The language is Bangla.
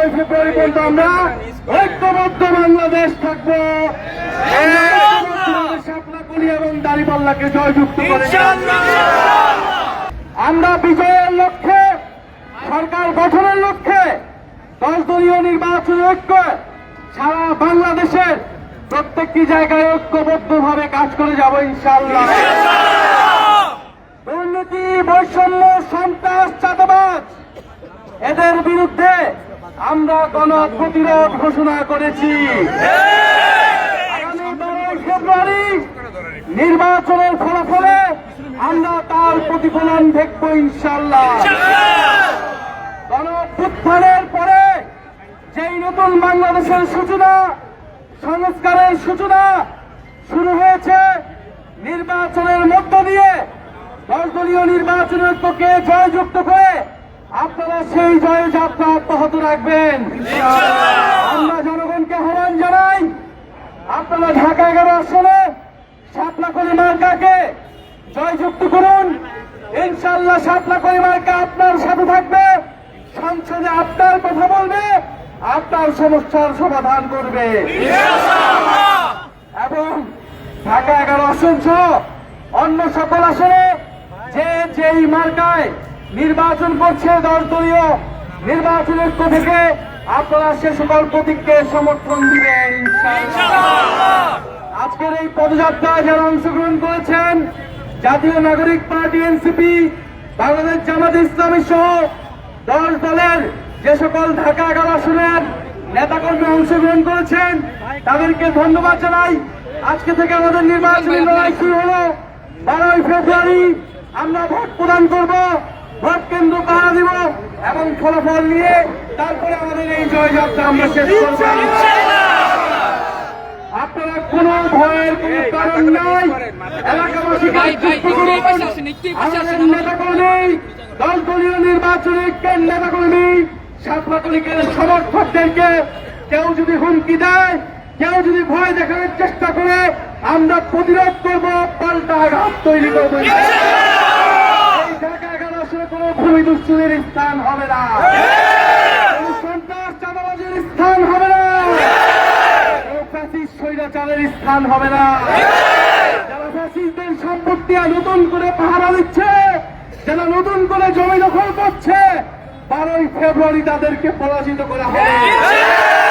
12ই ফেব্রুয়ারি পর্যন্ত আমরা ঐক্যবদ্ধ বাংলাদেশ থাকবো। শাপলাকলি এবং দাঁড়িপাল্লাকে জয়যুক্ত করে আমরা বিজয়ের লক্ষ্যে, সরকার গঠনের লক্ষ্যে 10 দলীয় নির্বাচন ঐক্য সারা বাংলাদেশের প্রত্যেকটি জায়গায় ঐক্যবদ্ধভাবে কাজ করে যাব ইনশাআল্লাহ। দুর্নীতি, বৈষম্য, সন্ত্রাস, চাঁদাবাজ এদের বিরুদ্ধে আমরা গণপ্রতিরোধ ঘোষণা করেছি। আগামী 12ই ফেব্রুয়ারি নির্বাচনের ফলাফলে আমরা তার প্রতিফলন দেখব ইনশাআল্লাহ। গণঅভ্যুত্থানের পরে যেই নতুন বাংলাদেশের সূচনা, সংস্কারের সূচনা শুরু হয়েছে, নির্বাচনের মধ্য দিয়ে 10 দলীয় নির্বাচনের ঐক্যকে জয়যুক্ত করে আপনারা সেই জয়যাত্রা অব্যাহত রাখবেন। আমরা জনগণকে আহ্বান জানাই, আপনারা ঢাকা 11 আসনে শাপলাকলি মার্কাকে জয়যুক্ত করুন। ইনশাআল্লাহ শাপলাকলি মার্কা আপনার সাথে থাকবে, সংসদে আপনার কথা বলবে, আপনার সমস্যার সমাধান করবে এবং ঢাকা 11 আসন সহ অন্য সকল আসনে যেই মার্কায় নির্বাচন করছে 10 দলীয় নির্বাচন ঐক্য থেকে আপনারা সে সকল প্রতীককে সমর্থন দিবেন ইনশাআল্লাহ। আজকের এই পদযাত্রায় যারা অংশগ্রহণ করেছেন, জাতীয় নাগরিক পার্টি এনসিপি, বাংলাদেশ জামাত ইসলামী সহ 10 দলের যে সকল ঢাকা 11 আসনের নেতাকর্মী অংশগ্রহণ করেছেন তাদেরকে ধন্যবাদ জানাই। আজকে থেকে আমাদের নির্বাচনী লড়াই শুরু হলো। 12ই ফেব্রুয়ারি আমরা ভোট প্রদান করব, ভোট কেন্দ্র পাহারা দিব এবং ফলাফল নিয়ে তারপরে আমাদের এই জয়যাত্রা আমরা শেষ করব। আপনারা কোন ভয়ের কোন কারণ নাই, এলাকাবাসী আমাদের নেতাকর্মী, 10 দলীয় নির্বাচনী ঐক্যের নেতাকর্মী, শাপলাকলিকে সমর্থকদেরকে কেউ যদি হুমকি দেয়, কেউ যদি ভয় দেখানোর চেষ্টা করে, আমরা প্রতিরোধ করব, পাল্টা আঘাত তৈরি করবো। এই ঢাকা 11 আসলে কোন ভূমি দুশ্চুরির স্থান হবে না, কোন সন্ত্রাস চাঁদাবাজের স্থান হবে না, কোন ফ্যাসিস্ট স্বৈরাচারের স্থান হবে না। যারা ফ্যাসিস্টদের সম্পত্তি নতুন করে পাহারা দিচ্ছে, যারা নতুন করে জমি দখল করছে, 12ই ফেব্রুয়ারি তাদেরকে পরাজিত করা হবে।